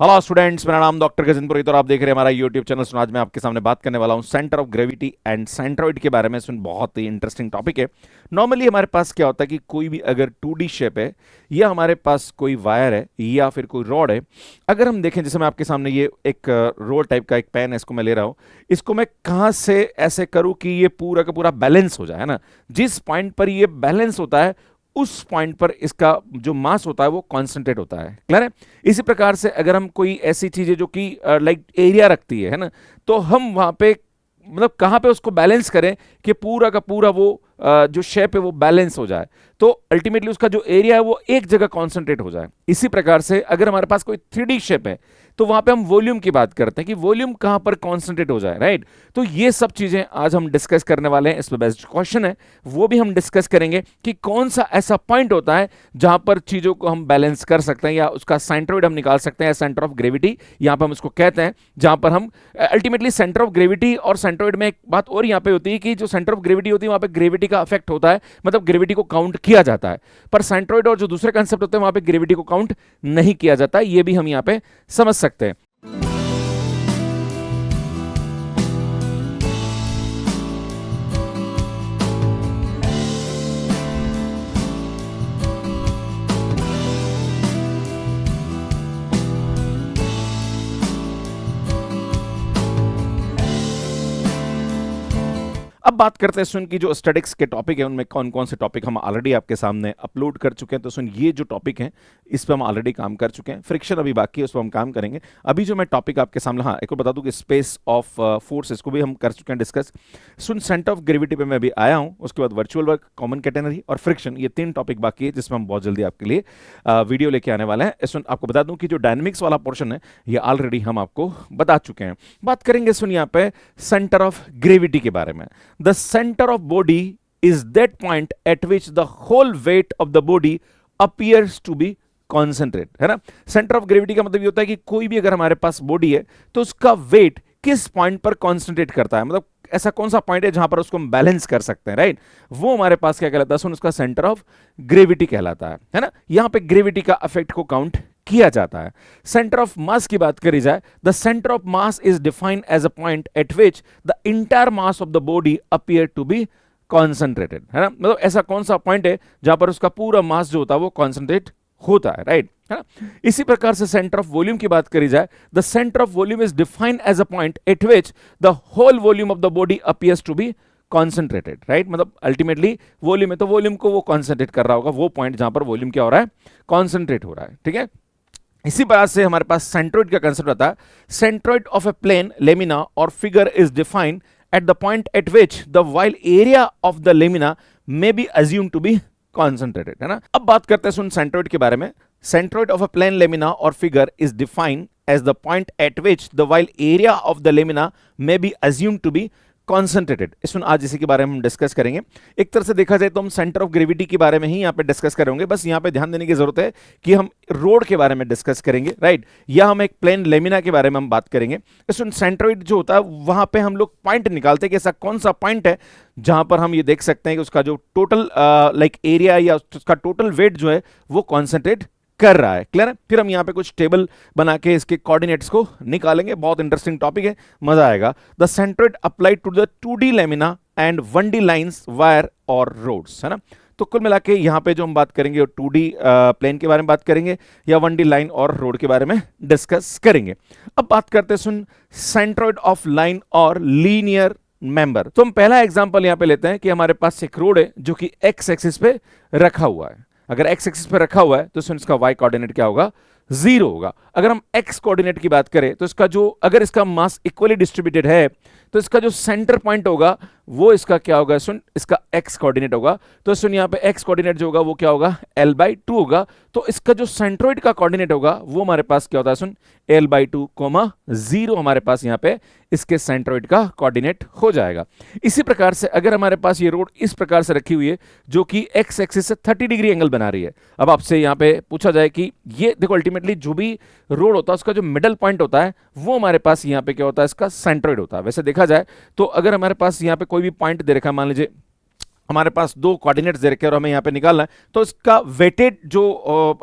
Hello students, मेरा नाम doctor Gajendra पुरोहित और आप देख रहे हैं हमारा यूट्यूब चैनल। आज मैं आपके सामने बात करने वाला हूं centre of gravity and centroid के बारे में। बहुत ही इंटरेस्टिंग टॉपिक है। नॉर्मली हमारे पास क्या होता है कि कोई भी अगर 2D शेप है या हमारे पास कोई वायर है या फिर कोई रॉड है, अगर हम देखें, जैसे मैं आपके सामने ये एक रोल टाइप का एक पेन है, इसको मैं ले रहा हूँ। इसको मैं कहाँ से ऐसे करूँ कि ये पूरा का पूरा बैलेंस हो जाए, है ना। जिस पॉइंट पर ये बैलेंस होता है उस पॉइंट पर इसका जो मास होता है वो कॉन्सेंट्रेट होता है। क्लियर है। इसी प्रकार से अगर हम कोई ऐसी चीजें जो कि लाइक एरिया रखती है ना, तो हम वहां पे मतलब कहाँ पे उसको बैलेंस करें कि पूरा का पूरा वो जो शेप है वो बैलेंस हो जाए, तो अल्टीमेटली उसका जो एरिया है वो एक जगह कॉन्सेंट्रेट हो जाए। इसी प्रकार से अगर हमारे पास कोई 3D शेप है तो वहां पे हम वॉल्यूम की बात करते हैं कि वॉल्यूम कहां पर कॉन्सेंट्रेट हो जाए, राइट। तो ये सब चीजें आज हम डिस्कस करने वाले हैं। इस पे बेस्ड क्वेश्चन है वो भी हम डिस्कस करेंगे कि कौन सा ऐसा पॉइंट होता है जहां पर चीजों को हम बैलेंस कर सकते हैं या उसका सेंट्रोइड हम निकाल सकते हैं, सेंटर ऑफ ग्रेविटी यहां पर हम उसको कहते हैं, जहां पर हम अल्टीमेटली सेंटर ऑफ ग्रेविटी और सेंट्रोइड में एक बात और यहां पे होती है कि जो सेंटर ऑफ ग्रेविटी होती है वहां पे ग्रेविटी का अफेक्ट होता है, मतलब ग्रेविटी को काउंट किया जाता है। पर सेंट्रोइड और जो दूसरे कंसेप्ट होते हैं वहां पे ग्रेविटी को काउंट नहीं किया जाता। ये भी हम यहां पे समझ सकते हैं। अब बात करते हैं सुन की जो स्टैटिक्स के टॉपिक है उनमें कौन कौन से टॉपिक हम ऑलरेडी आपके सामने अपलोड कर चुके हैं। तो सुन, ये जो टॉपिक है इस पर हम ऑलरेडी काम कर चुके हैं। फ्रिक्शन अभी बाकी है, उस पर हम काम करेंगे। अभी जो मैं टॉपिक आपके सामने, हाँ, एक और बता दूं कि स्पेस ऑफ फोर्स, इसको भी हम कर चुके हैं discuss. Soon, centre of gravity पे मैं अभी आया हूं, उसके बाद वर्चुअल वर्क, कॉमन कैटेनरी और फ्रिक्शन, ये 3 टॉपिक बाकी है जिसमें हम बहुत जल्दी आपके लिए वीडियो लेके आने वाले हैं। सुन, आपको बता दूं कि जो डायनेमिक्स वाला पोर्शन है ये ऑलरेडी हम आपको बता चुके हैं। बात करेंगे सुन यहाँ पे सेंटर ऑफ ग्रेविटी के बारे में। The center of body is that point at which the whole weight of the body appears to be concentrate, है ना। सेंटर ऑफ ग्रेविटी का मतलब ये होता है कि कोई भी अगर हमारे पास बॉडी है तो उसका वेट किस पॉइंट पर कॉन्सेंट्रेट करता है, मतलब ऐसा कौन सा पॉइंट है जहां पर उसको हम बैलेंस कर सकते हैं, राइट। वो हमारे पास क्या कहलाता है सुन, उसका सेंटर ऑफ ग्रेविटी कहलाता है ना। यहां पे ग्रेविटी का इफेक्ट को काउंट किया जाता है। सेंटर ऑफ मास की बात करी जाए, the centre of mass is defined as a point at which the entire mass of the body appear to be concentrated, है ना। मतलब ऐसा कौन सा पॉइंट है जहां पर उसका पूरा मास जो होता है वो कॉन्सेंट्रेट होता है, राइट, है ना। इसी प्रकार से सेंटर ऑफ वॉल्यूम की बात करी जाए, the centre of volume is defined as a point at which the whole volume of the body appears to be concentrated, right. मतलब अल्टीमेटली वॉल्यूम है तो वॉल्यूम को वो कॉन्सेंट्रेट कर रहा होगा, वो पॉइंट जहां पर वॉल्यूम क्या हो रहा है, कॉन्सेंट्रेट हो रहा है, ठीक है। इसी प्रकार से हमारे पास सेंट्रोइड का कंसेप्ट आता है। Centroid of a plane lamina और figure is defined at the point at which the whole area of the lamina may be assumed to be concentrated, है ना। अब बात करते हैं सुन सेंट्रोइड के बारे में। Centroid of a plane lamina और figure is defined as the point at which the whole area of the lamina may be assumed to be concentrated. इसमें आज इसी के बारे में हम डिस्कस करेंगे। एक तरह से देखा जाए तो हम सेंटर ऑफ ग्रेविटी के बारे में ही यहाँ पे डिस्कस करेंगे। बस यहाँ पे ध्यान देने की जरूरत है कि हम रोड के बारे में डिस्कस करेंगे, राइट, या हम एक प्लेन लेमिना के बारे में हम बात करेंगे। इसमें सेंट्रोइड जो होता है वहां पे हम लोग पॉइंट निकालते हैं कि ऐसा कौन सा पॉइंट है जहां पर हम ये देख सकते हैं कि उसका जो टोटल लाइक एरिया या उसका टोटल वेट जो है वो कॉन्सेंट्रेट कर रहा है। क्लियर है। फिर हम यहाँ पे कुछ टेबल बना के इसके कोऑर्डिनेट्स को निकालेंगे। बहुत इंटरेस्टिंग टॉपिक है, मजा आएगा। The centroid applied to the 2D lamina and 1D lines, wire और रोड्स, है ना। तो कुल मिला के यहाँ पे जो हम बात करेंगे 2D प्लेन के बारे में बात करेंगे या 1D लाइन और रोड के बारे में डिस्कस करेंगे। अब बात करते हैं सुन सेंट्रोइड ऑफ लाइन और लीनियर मेंबर। तो हम पहला एग्जांपल यहाँ पे लेते हैं कि हमारे पास एक रोड है जो कि एक्स एक्सिस पे रखा हुआ है। अगर एक्स एक्सिस पे रखा हुआ है तो इसका वाई कोऑर्डिनेट क्या होगा, 0 होगा। अगर हम एक्स कोऑर्डिनेट की बात करें तो इसका जो, अगर इसका मास इक्वली डिस्ट्रीब्यूटेड है तो इसका जो सेंटर पॉइंट होगा वो इसका क्या होगा सुन, इसका एक्स कोऑर्डिनेट होगा। तो सुन यहाँ पे एक्स कोऑर्डिनेट जो होगा वो क्या होगा, l/2 होगा। तो इसका जो सेंट्रोइड का कोऑर्डिनेट होगा वो हमारे पास क्या होता है सुन, l/2, 0 हमारे पास यहाँ पे इसके सेंट्रोइड का कोऑर्डिनेट हो जाएगा। इसी प्रकार से अगर हमारे पास ये रोड इस प्रकार से रखी हुई है जो कि एक्स एक्सिस से 30 डिग्री एंगल बना रही है। अब आपसे यहाँ पे पूछा जाए कि ये देखो अल्टीमेटली जो भी रोड होता है उसका जो मिडल पॉइंट होता है वो हमारे पास यहाँ पे क्या होता है, इसका सेंट्रोइड होता है। वैसे देखा जाए तो अगर हमारे पास यहाँ पे कोई भी पॉइंट दे रखा है, मान लीजिए हमारे पास दो कोऑर्डिनेट्स दे रखे हैं और हमें यहाँ पे निकालना है, तो इसका वेटेड जो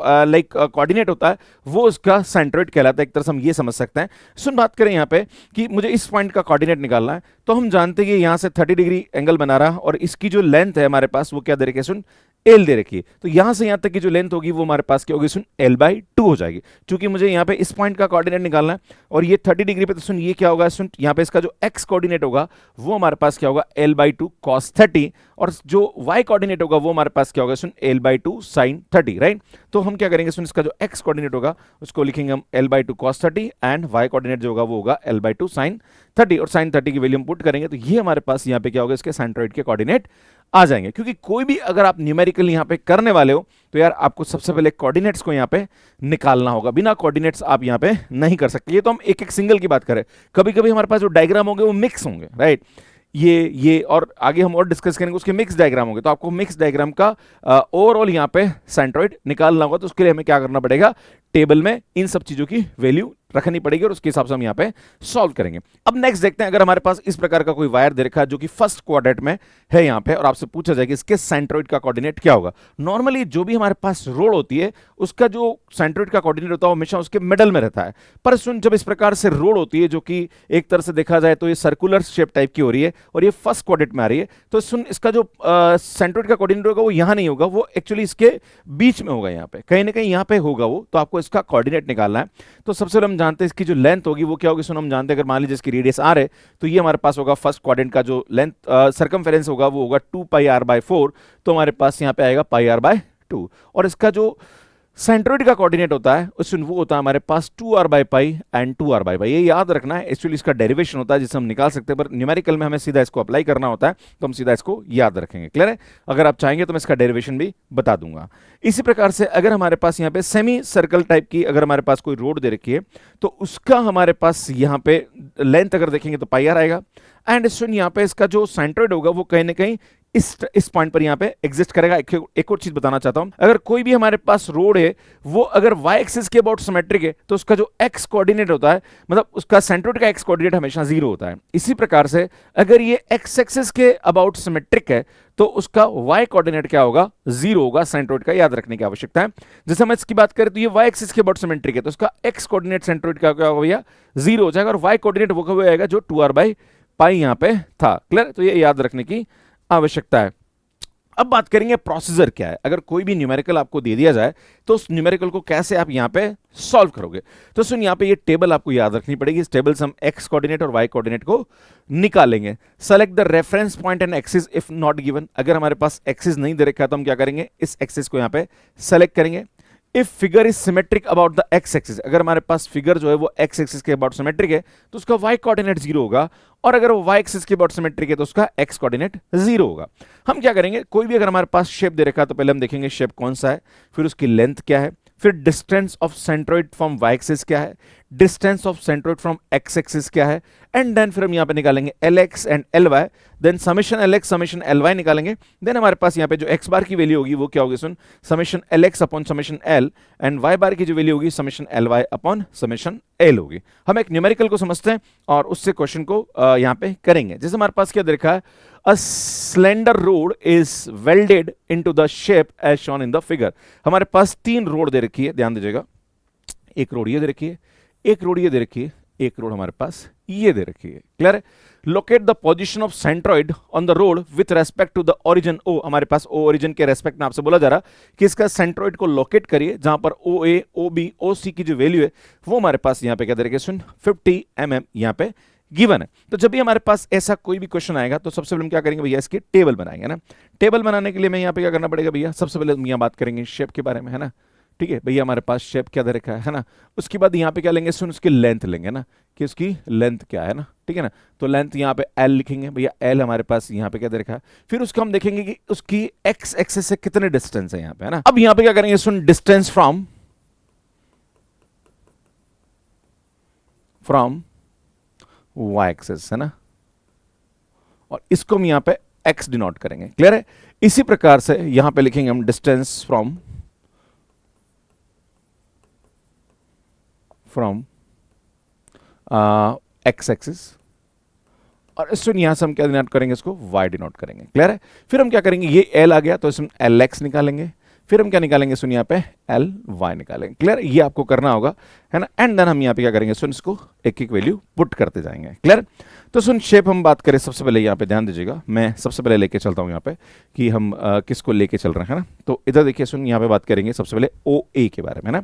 लाइक कोऑर्डिनेट होता है वो उसका सेंट्रोइड कहलाता है। एक तरह से हम ये समझ सकते हैं। सुन, बात करें यहाँ पे कि मुझे इस पॉइंट का कोऑर्डिनेट निकालना है, तो हम जानते हैं कि यहाँ से 30 डिग्री एंगल बना रहा और इसकी जो लेंथ है हमारे पास वो क्या दे रखी है, सुन, एल दे रखी है। तो यहां से यहां तक की जो लेंथ होगी वो हमारे पास क्या होगी, सुन, L/2 हो जाएगी। क्योंकि मुझे यहाँ पे इस पॉइंट का कोऑर्डिनेट निकालना है और ये 30 डिग्री पे, तो सुन ये क्या होगा, सुन यहाँ पे इसका जो x कोऑर्डिनेट होगा वो हमारे पास क्या होगा, L/2 cos 30, और जो y कोऑर्डिनेट होगा वो हमारे पास क्या होगा, सुन, L/2 sin 30, राइट। तो हम क्या करेंगे, सुन, इसका जो x कोऑर्डिनेट होगा उसको लिखेंगे हम L/2 cos 30 and y coordinate जो होगा वो होगा L/2 sin 30, और sin 30 की वैल्यू हम पुट करेंगे तो ये हमारे पास यहाँ पे क्या होगा, इसके सेंट्रोइड के कोऑर्डिनेट आ जाएंगे। क्योंकि कोई भी अगर आप न्यूमेरिकल यहां पे करने वाले हो तो यार आपको सबसे पहले कोऑर्डिनेट्स को यहां पे निकालना होगा। बिना कोऑर्डिनेट्स आप यहां पे नहीं कर सकते। ये तो हम एक एक सिंगल की बात करें, कभी कभी हमारे पास जो डायग्राम होंगे वो मिक्स होंगे, राइट। ये और आगे हम और डिस्कस करेंगे, उसके मिक्स डायग्राम होंगे, तो आपको मिक्स डायग्राम का ओवरऑल यहां पे सेंट्रोइड निकालना होगा। तो उसके लिए हमें क्या करना पड़ेगा, टेबल में इन सब चीजों की वैल्यू रखनी पड़ेगी और उसके हिसाब से हम यहां पे सॉल्व करेंगे। अब नेक्स्ट देखते हैं, अगर हमारे पास इस प्रकार का कोई वायर दे रखा है जो कि फर्स्ट क्वाड्रेंट में है यहां पे, और आपसे पूछा जाए कि इसके सेंट्रोइड का कोऑर्डिनेट क्या होगा। नॉर्मली जो भी हमारे पास रोड होती है उसका जो सेंट्रोइड का कोऑर्डिनेट होता है वो हमेशा उसके मिडल में रहता है। पर सुन, जब इस प्रकार से रोड होती है जो कि एक तरह से देखा जाए तो ये सर्कुलर शेप टाइप की हो रही है और ये फर्स्ट क्वाड्रेंट में आ रही है, तो सुन इसका जो सेंट्रोइड का कोऑर्डिनेट होगा वो यहां नहीं होगा, वो एक्चुअली इसके बीच में होगा, यहां पे कहीं ना कहीं यहां पे होगा वो। तो आपको इसका कोऑर्डिनेट निकालना है। तो सबसे पहले हम जानते हैं इसकी जो लेंथ होगी वो क्या होगी, सुन हम जानते हैं, अगर मान लीजिए इसकी रेडियस r है तो ये हमारे पास होगा फर्स्ट क्वाड्रेंट का जो लेंथ सर्कमफेरेंस होगा वो होगा 2πr/4, तो हमारे पास यहां पे आएगा πr/2। और इसका जो सेंट्रोइड का कोऑर्डिनेट होता है उसमें वो होता है हमारे पास 2r/π एंड 2r/π। ये याद रखना है, एक्चुअली इसका डेरिवेशन होता है जिसे हम निकाल सकते हैं, पर न्यूमेरिकल में हमें सीधा इसको अप्लाई करना होता है तो हम सीधा इसको याद रखेंगे। क्लियर है? अगर आप चाहेंगे तो मैं इसका डेरिवेशन भी बता दूंगा। इसी प्रकार से अगर हमारे पास यहाँ पे सेमी सर्कल टाइप की अगर हमारे पास कोई रोड दे रखी है तो उसका हमारे पास यहाँ पे लेंथ अगर देखेंगे तो πr आएगा, एंड सुन यहाँ पे इसका जो सेंट्रोइड होगा वो कहीं ना कहीं इस पॉइंट पर यहां पे एग्जिस्ट करेगा। एक और चीज बताना चाहता हूं, अगर कोई भी हमारे पास रोड है वो अगर y एक्सिस के अबाउट सिमेट्रिक है तो उसका जो x कोऑर्डिनेट होता है, मतलब उसका सेंट्रोइड का x कोऑर्डिनेट हमेशा 0 होता है। इसी प्रकार से अगर ये x एक्सिस के अबाउट सिमेट्रिक है तो उसका y कोऑर्डिनेट क्या होगा, 0 होगा। सेंट्रोइड का याद रखने की आवश्यकता है। जैसे हम इसकी बात करें तो ये y एक्सिस के अबाउट सिमेट्रिक है तो उसका x कोऑर्डिनेट सेंट्रोइड का क्या होगा भैया, 0 हो जाएगा, और y कोऑर्डिनेट वो कब आएगा जो 2r/π यहां पे था। क्लियर? तो ये याद रखने की आवश्यकता है। अब बात करेंगे प्रोसीजर क्या है। अगर कोई भी न्यूमेरिकल आपको दे दिया जाए तो उस न्यूमेरिकल को कैसे आप यहां पे सॉल्व करोगे। तो सुन, यहां पे ये टेबल आपको याद रखनी पड़ेगी। इस टेबल से हम x कोऑर्डिनेट और y कोऑर्डिनेट को निकालेंगे। Select the reference point and axis if not given. अगर हमारे पास एक्सिस नहीं दे रखा है तो हम क्या करेंगे, इस एक्सिस को यहां पे सेलेक्ट करेंगे। If figure is symmetric about the x axis, अगर हमारे पास फिगर जो है वो एक्स एक्सिस के अबाउट सिमेट्रिक है तो उसका y कोऑर्डिनेट 0 होगा, और अगर वो y एक्सिस के अबाउट सिमेट्रिक है तो उसका x कोऑर्डिनेट 0 होगा। हम क्या करेंगे, कोई भी अगर हमारे पास शेप दे रखा है तो पहले हम देखेंगे शेप कौन सा है, फिर उसकी लेंथ क्या है, फिर distance of centroid from y axis क्या है, distance of centroid from x axis क्या है, एंड देन फिर हम यहां पे निकालेंगे lx and ly, then summation lx summation ly निकालेंगे। देन हमारे पास यहां पे जो x बार की वैल्यू होगी वो क्या होगी, सुन, summation lx upon summation l, and y bar की जो वैल्यू होगी summation ly upon summation l होगी। हम एक न्यूमेरिकल को समझते हैं और उससे क्वेश्चन को यहां पे करेंगे। जैसे हमारे पास क्या दे रखा है, a slender rod is welded into the shape as shown in the figure. हमारे पास 3 रोड दे रखी है, ध्यान दीजिएगा। एक रोड ये दे रखी है, एक रोड ये दे रखी है, एक रोड हमारे पास ये दे रखी है। क्लियर है? Locate the position of centroid on the rod with respect to the origin O. हमारे पास ओ ओरिजिन के रेस्पेक्ट में आपसे बोला जा रहा कि इसका सेंट्रॉइड को लोकेट करिए जहां पर ओ ए ओ बी ओ सी की जो वैल्यू है वो हमारे पास यहां पे क्या दे रखी है, सुन, 50 mm यहां पे गिवन है। तो जब भी हमारे पास ऐसा कोई भी क्वेश्चन आएगा तो सबसे पहले हम क्या करेंगे भैया, इसकी टेबल बनाएंगे ना। टेबल बनाने के लिए मैं यहाँ पे क्या करना पड़ेगा भैया, सबसे पहले हम यहाँ बात करेंगे शेप के बारे में, है ना। ठीक है भैया, हमारे पास शेप क्या दे रखा है ना। उसके बाद यहाँ पे क्या लेंगे, सुन, उसकी लेंथ लेंगे ना, कि उसकी लेंथ क्या है ना। ठीक है ना, तो लेंथ यहाँ पे L लिखेंगे भैया, L हमारे पास यहाँ पे क्या दे रखा है। फिर उसको हम देखेंगे कि उसकी x एक्सिस से कितने डिस्टेंस है यहाँ पे, है ना। अब यहाँ पे क्या करेंगे, सुन, डिस्टेंस फ्रॉम y एक्सिस, है ना, और इसको हम यहाँ पे x डिनोट करेंगे। क्लियर है? इसी प्रकार से यहाँ पे लिखेंगे हम डिस्टेंस फ्रॉम x एक्सिस और सुन यहाँ से हम क्या डिनोट करेंगे, इसको y डिनोट करेंगे। क्लियर है? फिर हम क्या करेंगे, ये l आ गया तो इसमें lx निकालेंगे, फिर हम क्या निकालेंगे सुन यहाँ पे ly निकालेंगे। क्लियर? ये आपको करना होगा, है ना। एंड देन हम यहाँ पे क्या करेंगे सुन, इसको एक एक वैल्यू पुट करते जाएंगे। क्लियर? तो सुन शेप हम बात करें, सबसे पहले यहाँ पे ध्यान दीजिएगा, मैं सबसे पहले लेके चलता हूँ यहाँ पे कि हम किसको लेके चल रहे हैं, है ना। तो इधर देखिए सुन, यहाँ पे बात करेंगे सबसे पहले OA के बारे में, है ना।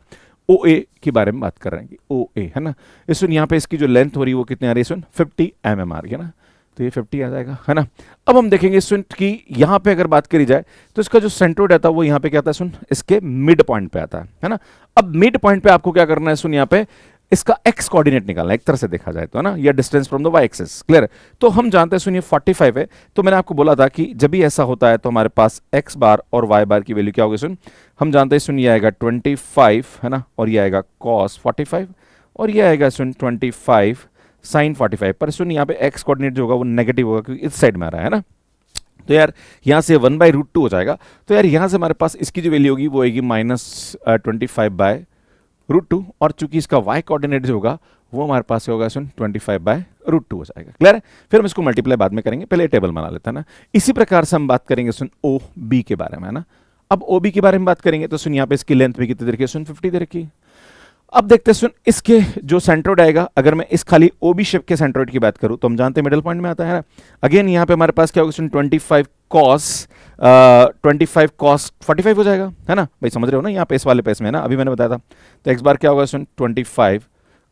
OA के बारे में बात कर रहे हैं कि OA, है ना। इस सुन यहाँ पे इसकी जो लेंथ हो रही है वो कितनी आ रही है सुन, 50 mm आ रही है ना, तो ये 50 आ जाएगा, है ना। अब हम देखेंगे सुन कि यहाँ पे अगर बात करी जाए तो इसका जो सेंट्रोइड आता है वो यहाँ पे क्या आता है सुन, इसके मिड पॉइंट पे आता है ना। अब मिड पॉइंट पे आपको क्या करना है सुन, यहाँ पे इसका x कोऑर्डिनेट निकालना है, एक तरह से देखा जाए तो, है ना, या distance from the y axis. Clear? तो हम जानते हैं सुन ये 45 है, तो मैंने आपको बोला था कि जब भी ऐसा होता है तो हमारे पास x बार और y बार की वैल्यू क्या होगी सुन, हम जानते हैं सुन ये आएगा 25, है ना, और ये आएगा cos 45, और ये आएगा सुन 25 sin 45। पर सुन यहाँ पे x कोऑर्डिनेट जो होगा वो नेगेटिव होगा क्योंकि इस साइड में आ रहा है ना। तो यार यहाँ से 1/√2 हो जाएगा, तो यार यहाँ से हमारे पास इसकी जो वैल्यू होगी वो आएगी -25/√2, और चूंकि इसका y कोऑर्डिनेट जो होगा वो हमारे पास होगा सुन 25/√2 हो जाएगा। क्लियर है? फिर हम इसको मल्टीप्लाई बाद में करेंगे, पहले टेबल बना लेते हैं ना। इसी प्रकार से हम बात करेंगे सुन OB के बारे में, है ना। अब OB के बारे में बात करेंगे तो सुन यहाँ पे इसकी लेंथ भी कितनी दे रखी है सुन, 50 दे रखी है। अब देखते हैं सुन इसके जो सेंट्रोइड आएगा, अगर मैं इस खाली OB शेप के सेंट्रोइड की बात करूं तो हम जानते हैं मिडिल पॉइंट में आता है ना। अगेन यहाँ पे हमारे पास क्या होगा सुन, 25 cos 45 हो जाएगा, है ना भाई, समझ रहे हो ना, यहाँ पे इस वाले पेस में है ना, अभी मैंने बताया था। तो x बार क्या होगा सुन, 25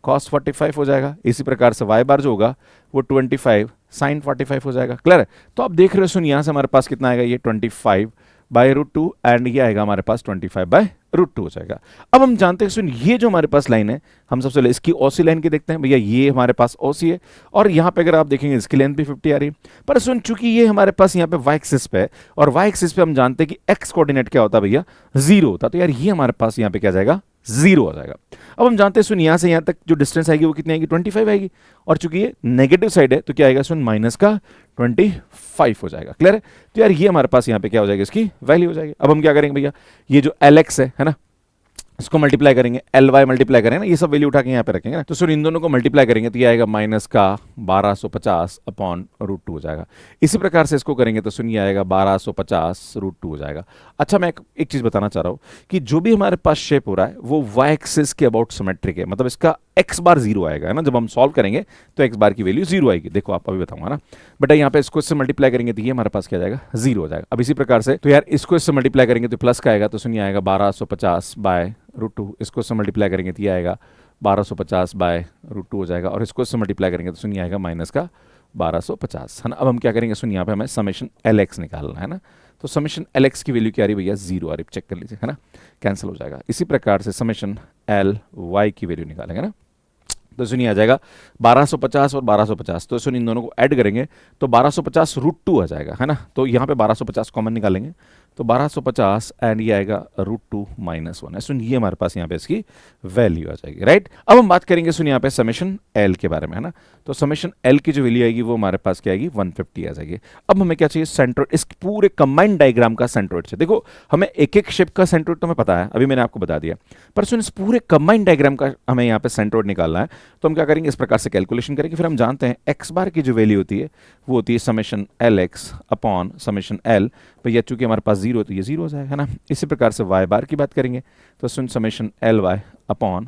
cos 45 हो जाएगा। इसी प्रकार से y बार जो होगा वो 25 sin 45 हो जाएगा। क्लियर है? तो आप देख रहे हो सुन यहाँ से हमारे पास कितना आएगा, ये 25/√2 एंड ये आएगा हमारे पास 25/√2 हो जाएगा। अब हम जानते हैं सुन ये जो हमारे पास लाइन है, हम सबसे पहले इसकी OC लाइन की देखते हैं। भैया ये हमारे पास OC है, और यहाँ पे अगर आप देखेंगे इसकी लेंथ भी 50 आ रही है। पर सुन चूंकि ये हमारे पास यहाँ पे y एक्सिस पे है, और y एक्सिस पे हम जानते हैं कि x कोऑर्डिनेट क्या होता है भैया, 0 होता, तो यार ये हमारे पास यहाँ पे क्या जाएगा, 0 हो जाएगा। अब हम जानते हैं सुन यहाँ से यहाँ तक जो डिस्टेंस आएगी वो कितनी आएगी, 25 आएगी, और चूंकि ये नेगेटिव साइड है तो क्या आएगा सुन, -25 हो जाएगा। क्लियर है? तो यार ये हमारे पास यहाँ पे क्या हो जाएगी, इसकी वैल्यू हो जाएगी। अब हम क्या करेंगे भैया, ये जो LX है ना, इसको मल्टीप्लाई करेंगे, LY मल्टीप्लाई करेंगे ना, ये सब वैल्यू उठा के यहाँ पे रखेंगे ना। तो सुन इन दोनों को मल्टीप्लाई करेंगे तो ये आएगा -1250/√2 हो जाएगा। इसी प्रकार से इसको करेंगे तो सुन ये आएगा 1250/√2 हो जाएगा। अच्छा मैं एक चीज़ बताना चाह रहा हूँ कि जो भी हमारे पास शेप हो रहा है वो y एक्सिस के अबाउट सिमेट्रिक है, मतलब इसका x बार 0 आएगा, है ना। जब हम सॉल्व करेंगे तो x बार की वैल्यू 0 आएगी। देखो आप अभी बताऊंगा ना बेटा, यहाँ पे इसको इससे मल्टीप्लाई करेंगे तो ये हमारे पास क्या जाएगा, 0 हो जाएगा। अब इसी प्रकार से तो यार इसको इससे मल्टीप्लाई करेंगे तो प्लस का आएगा, तो सुनिए आएगा 1250/√2, इसको इससे मल्टीप्लाई करेंगे तो ये आएगा 1250/√2 हो जाएगा, और इसको इससे मल्टीप्लाई करेंगे तो सुनिए आएगा -1250, है ना। अब हम क्या करेंगे सुनिए, यहाँ पे हमें समेशन LX निकालना है ना। तो समेशन LX की वैल्यू क्या आ रही भैया, 0 आ रही, चेक कर लीजिए, है ना, कैंसिल हो जाएगा। इसी प्रकार से समेशन LY की वैल्यू निकालेंगे ना, तो सुनिए आ जाएगा 1250 और 1250, तो सुनिए इन दोनों को ऐड करेंगे तो 1250/√2 आ जाएगा, है ना। तो यहाँ पे 1250 कॉमन निकालेंगे तो 1250 एंड ये आएगा √2 - 1 है। सुन ये हमारे पास यहाँ पे इसकी वैल्यू आ जाएगी, राइट। अब हम बात करेंगे सुन यहाँ पे समेशन L के बारे में, है ना। तो समेशन L की जो वैल्यू आएगी वो हमारे पास क्या आएगी, 150 आ जाएगी। अब हमें क्या चाहिए, सेंट्रोइड, इस पूरे कंबाइंड डायग्राम का सेंट्रोइड से। देखो हमें एक एक शेप का सेंट्रोइड तो हमें पता है, अभी मैंने आपको बता दिया, पर सुन इस पूरे कंबाइंड डायग्राम का हमें यहाँ पे सेंट्रोइड निकालना है। तो हम क्या करेंगे, इस प्रकार से कैलकुलेशन करेंगे। फिर हम जानते हैं x बार की जो वैल्यू होती है वो होती है summation LX upon summation L, भैया चूंकि हमारे पास 0 तो ये 0 हो जाएगा, है ना। इसी प्रकार से y बार की बात करेंगे तो सुन summation LY upon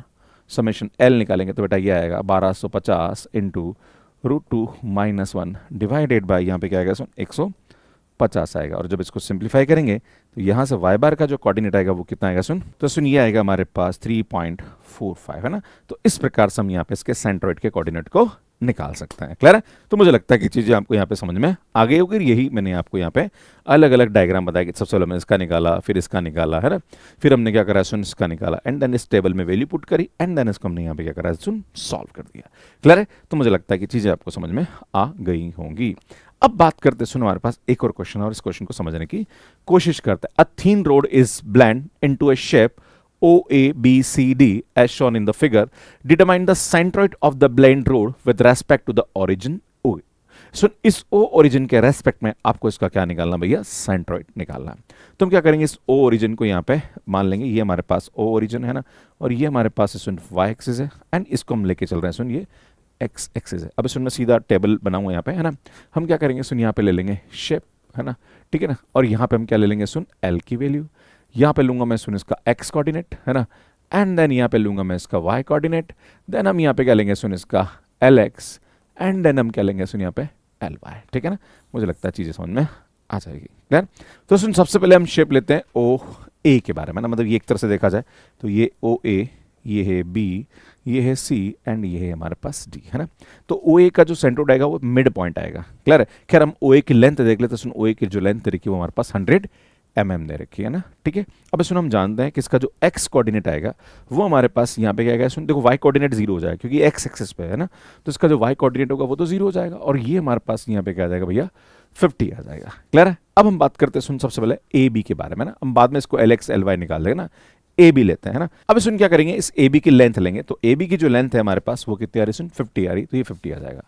summation L निकालेंगे तो बेटा ये आएगा 1250 इंटू √2 - 1 डिवाइडेड बाय यहाँ पे क्या आएगा सुन 150 आएगा। और जब इसको सिंप्लीफाई करेंगे तो यहाँ से y बार का जो कोऑर्डिनेट आएगा वो कितना आएगा सुन, तो सुन ये आएगा हमारे पास 3.45, है ना। तो इस प्रकार से हम यहाँ पे इसके सेंट्रोइड के कोऑर्डिनेट को निकाल सकते हैं। क्लियर है? तो मुझे लगता है कि चीज़ें आपको यहाँ पे समझ में आ गई होगी। यही मैंने आपको यहाँ पे अलग अलग डायग्राम बताया कि सबसे पहले मैंने इसका निकाला, फिर इसका निकाला, है ना, फिर हमने क्या करा सुन इसका निकाला, एंड देन इस टेबल में वैल्यू पुट करी, एंड देन इसको हमने यहाँ पे क्या करा सुन सॉल्व कर दिया। क्लियर है? तो मुझे लगता है कि चीज़ें आपको समझ में आ गई होंगी। अब बात करते सुनो हमारे पास एक और क्वेश्चन, और इस क्वेश्चन को समझने की कोशिश करते हैं। A thin road is blend into a shape OABCD as shown in the figure. Determine the centroid of the blend road with respect to the origin O. So इस O origin के respect में आपको इसका क्या निकालना भैया, centroid निकालना है। तो हम क्या करेंगे, इस O origin को यहाँ पे मान लेंगे, ये हमारे पास O origin है ना, और ये हमारे पास सुन y एक्सिस है, एंड इसको हम लेके चल रहे हैं सुन ये एक्स एक्सिस है। अब इसमें मैं सीधा टेबल बनाऊंगा यहाँ पे, है ना। हम क्या करेंगे सुन, यहाँ पे ले लेंगे शेप, है ना, ठीक है ना। और यहाँ पे हम क्या ले लेंगे सुन, एल की वैल्यू। यहाँ पे लूंगा मैं सुन इसका एक्स कोऑर्डिनेट, है ना। एंड देन यहाँ पे लूंगा मैं इसका वाई कोऑर्डिनेट। देन हम यहाँ पे क्या लेंगे सुन, इसका एल एक्स। एंड देन हम क्या लेंगे सुन, यहाँ पे एल वाई, ठीक है ना। मुझे लगता है चीज़ें समझ में आ जाएगी, क्लियर। तो सुन सबसे पहले हम शेप लेते हैं ओ ए के बारे में ना, मतलब ये एक तरह से देखा जाए तो ये ओ ए, ये है बी, ये है सी एंड ये है हमारे पास डी, है ना। तो ओ ए का जो सेंट्रोइड आएगा वो मिड पॉइंट आएगा, क्लियर है। खैर हम ओ ए की लेंथ देख लेते हैं। सुन ओ ए की जो लेंथ दे रखी है वो हमारे पास 100 mm दे रखी है ना, ठीक है। अब सुन हम जानते हैं कि इसका जो एक्स कोऑर्डिनेट आएगा वो हमारे पास यहाँ पे क्या आएगा सुन, देखो वाई कोऑर्डिनेट 0 हो जाएगा क्योंकि एक्स एक्सिस पे है ना, तो इसका जो वाई कोऑर्डिनेट होगा वो तो 0 हो जाएगा। और ये हमारे पास यहाँ पे क्या आ जाएगा भैया, 50 आ जाएगा, क्लियर है। अब हम बात करते हैं सुन सबसे पहले ए बी के बारे में ना, हम बाद में इसको एल एक्स एल वाई निकाल लेंगे ना। ए बी लेते हैं ना। अब सुन क्या करेंगे, इस ए बी की लेंथ लेंगे, तो ए बी की जो लेंथ है हमारे पास वो कितनी आ रही है सुन, 50 आ रही, तो ये 50 आ जाएगा।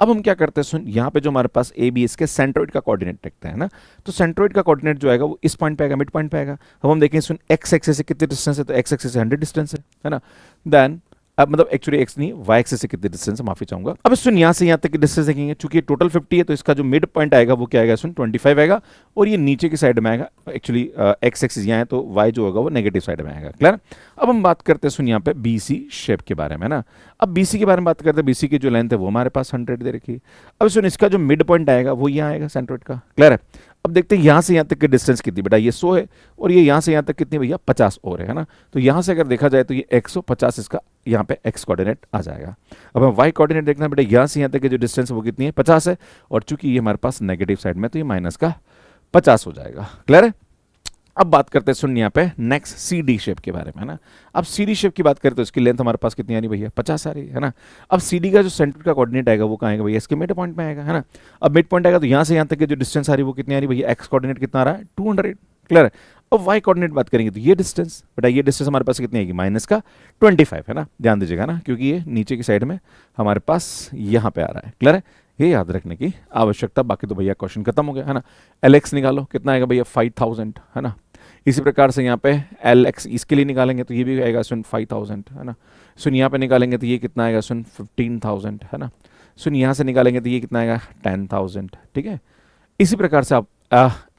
अब हम क्या करते हैं सुन, यहाँ पे जो हमारे पास ए बी इसके सेंट्रोइड का कोऑर्डिनेट देखते हैं ना, तो सेंट्रोइड का कोऑर्डिनेट जो आएगा वो इस पॉइंट पे आएगा, मिड पॉइंट पे आएगा। अब हम देखें सुन एक्स एक्सिस से कितने डिस्टेंस है, तो एक्स एक्सिस से 100 डिस्टेंस है ना। देन अब मतलब एक्चुअली एक्स नहीं, वाई एक्सिस से कितने डिस्टेंस है, माफी चाहूंगा। अब सुन यहाँ से यहाँ तक की डिस्टेंस देखेंगे, चूंकि टोटल 50 है तो इसका जो मिड पॉइंट आएगा वो क्या आएगा सुन, 25 आएगा। और ये नीचे की साइड में आएगा, एक्चुअली एक्स एक्सिस यहाँ है तो वाई जो होगा वो नेगेटिव साइड में आएगा, क्लियर। अब हम बात करते हैं सुन यहाँ पे बी सी शेप के बारे में ना। अब बी सी के बारे में बात करते हैं, बी सी की जो लेंथ है वो हमारे पास 100 दे रखी है। अब सुन इसका जो मिड पॉइंट आएगा वो यहाँ आएगा सेंट्रोइड का, क्लियर है। अब देखते हैं यहाँ से यहाँ तक की डिस्टेंस कितनी, बेटा ये 100 है और ये यहाँ से यहाँ तक कितनी भैया 50 और है ना। तो यहाँ से अगर देखा जाए तो ये 150 इसका यहाँ पे एक्स कोऑर्डिनेट आ जाएगा। अब हम वाई कोऑर्डिनेट देखना है, बेटा यहाँ से यहाँ तक की जो डिस्टेंस है वो कितनी है, 50 है। और चूंकि ये हमारे पास नेगेटिव साइड में तो ये माइनस का 50 हो जाएगा, क्लियर है। अब बात करते हैं सुन यहाँ पे नेक्स्ट सी डी शेप के बारे में ना। अब सी डी शेप की बात करें तो इसकी लेंथ हमारे पास कितनी आ रही भैया, 50 आ रही है ना। अब सी डी का जो सेंटर का कोऑर्डिनेट आएगा वो कहाँ आएगा भैया, इसके मिड पॉइंट में आएगा, है ना। अब मिड पॉइंट आएगा तो यहाँ से यहाँ तक की जो डिस्टेंस आ रही है वो कितनी आ रही है भैया, एक्स कोऑर्डिनेट कितना आ रहा है, 200, क्लियर है। अब वाई कोऑर्डिनेट बात करेंगे तो ये डिस्टेंस, बेटा ये डिस्टेंस हमारे पास कितनी आएगी, माइनस का 25 है ना, ध्यान दीजिएगा ना, क्योंकि ये नीचे की साइड में हमारे पास यहाँ पे आ रहा है, क्लियर है। ये याद रखने की आवश्यकता, बाकी तो भैया क्वेश्चन खत्म हो गया, है ना। एल एक्स निकालो, कितना आएगा भैया 5000, है ना। इसी प्रकार से यहाँ पे एल एक्स इसके लिए निकालेंगे तो ये भी आएगा सुन 5000, है ना। सुन यहाँ पे निकालेंगे तो ये कितना आएगा सुन 15000, है ना। सुन यहाँ से निकालेंगे तो ये कितना आएगा 10000, ठीक है। इसी प्रकार से आप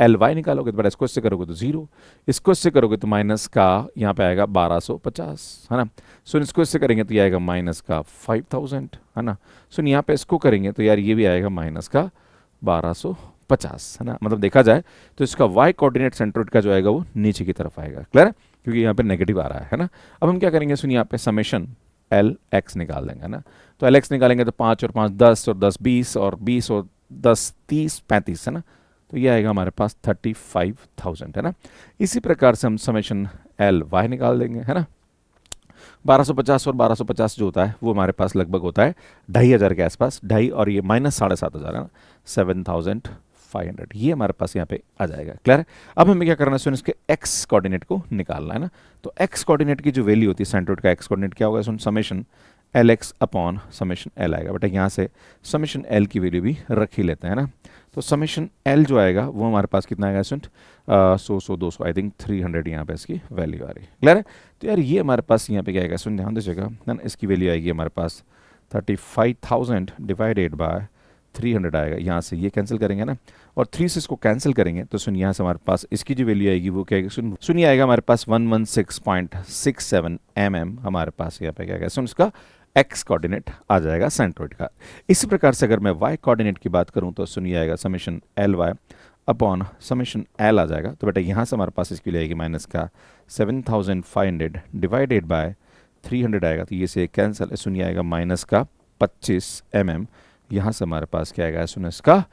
एल वाई निकालोगे तो बड़ा इसको इससे करोगे तो 0, इसको इससे करोगे तो माइनस का यहाँ पे आएगा 1250, है ना। सुन इसको इससे करेंगे तो ये आएगा माइनस का 5000, है ना। सुन यहाँ पे इसको करेंगे तो यार ये भी आएगा माइनस का 1250, है ना। मतलब देखा जाए तो इसका वाई कोऑर्डिनेट सेंट्रोइड का जो आएगा वो नीचे की तरफ आएगा, क्लियर है, क्योंकि यहाँ पे नेगेटिव आ रहा है ना। अब हम क्या करेंगे सुन यहाँ पे समेशन एल एक्स निकाल देंगे ना। तो एल एक्स निकालेंगे तो 5 और 5 10 और 10 20 और 20 और 10 30 35, है ना। तो ये आएगा हमारे पास 35,000, है ना। इसी प्रकार से हम समेशन एल वाई निकाल देंगे, है ना। 1250 और 1250 जो होता है वो हमारे पास लगभग होता है 2500 के आसपास, 2.5 और ये माइनस 7,500, है ना, 7500, ये हमारे पास यहाँ पे आ जाएगा, क्लियर है। अब हमें क्या करना है सुन, इसके एक्स कोऑर्डिनेट को निकालना है ना। तो एक्स कोऑर्डिनेट की जो वैल्यू होती है सेंट्रोइड का एक्स कोऑर्डिनेट क्या होगा सुन, summation L X upon summation L आएगा, बेटा यहाँ से समेशन एल की वैल्यू भी रख ही लेते हैं ना। तो समेशन एल जो आएगा वो हमारे पास कितना आएगा सुन 100 200 आई थिंक 300 यहाँ पे इसकी वैल्यू आ रही है, क्लियर है। तो यार ये हमारे पास यहाँ पे क्या आएगा सुन, ध्यान दीजिएगा ना, इसकी वैल्यू आएगी हमारे पास 35,000 डिवाइडेड बाय 300 आएगा। यहाँ से ये कैंसिल करेंगे ना, और 3 से इसको कैंसिल करेंगे तो सुन यहाँ से हमारे पास इसकी जो वैल्यू आएगी वो क्या आएगी सुन ये आएगा हमारे पास 116.67 mm हमारे पास यहाँ पे क्या आएगा सुन, इसका एक्स कोऑर्डिनेट आ जाएगा सेंट्रोइड का। इसी प्रकार से अगर मैं वाई कोऑर्डिनेट की बात करूं तो सुनिए आएगा summation L Y upon summation L आ जाएगा। तो बेटा यहाँ से हमारे पास इसकी लिए आएगी माइनस का 7500 डिवाइडेड बाय 300 आएगा, तो ये से कैंसिल, सुनिए आएगा माइनस का 25 mm। यहाँ से हमारे पास क्या आएगा सुन, इसका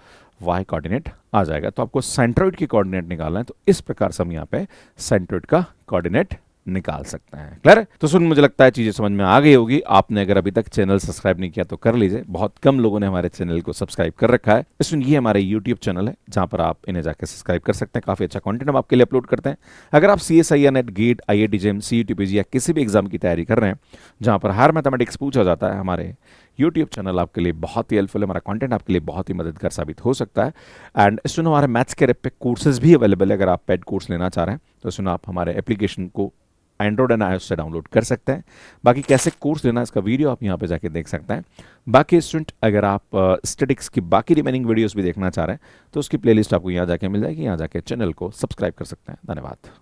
वाई कोऑर्डिनेट आ जाएगा। तो आपको सेंट्रोइड की कोऑर्डिनेट निकालना है, तो इस प्रकार से हम यहाँ पे सेंट्रोइड का कोऑर्डिनेट निकाल सकते हैं, क्लियर है। तो सुन मुझे लगता है चीजें समझ में आ गई होगी। आपने अगर अभी तक चैनल सब्सक्राइब नहीं किया तो कर लीजिए, बहुत कम लोगों ने हमारे चैनल को सब्सक्राइब कर रखा है। सुन ये हमारे यूट्यूब चैनल है जहां पर आप इन्हें जाकर सब्सक्राइब कर सकते हैं, काफी अच्छा कंटेंट हम आपके लिए अपलोड करते हैं। अगर आप CSIR NET GATE IIT JEM CET PG या किसी भी एग्जाम की तैयारी कर रहे हैं जहां पर हायर मैथमेटिक्स पूछा जाता है, हमारे यूट्यूब चैनल आपके लिए बहुत ही हेल्पफुल है, हमारा कंटेंट आपके लिए बहुत ही मददगार साबित हो सकता है। एंड सुनो हमारे मैथ्स के रेप पे कोर्सेज भी अवेलेबल है, अगर आप पेड कोर्स लेना चाह रहे हैं तो सुनो आप हमारे एप्लीकेशन को एंड्रॉयड एंड iOS से डाउनलोड कर सकते हैं। बाकी कैसे कोर्स लेना है इसका वीडियो आप यहाँ पे जाके देख सकते हैं। बाकी स्टूडेंट अगर आप स्टैटिक्स की बाकी रिमेनिंग वीडियोस भी देखना चाह रहे हैं तो उसकी प्लेलिस्ट आपको यहाँ जाके मिल जाएगी, यहाँ जाके चैनल को सब्सक्राइब कर सकते हैं। धन्यवाद।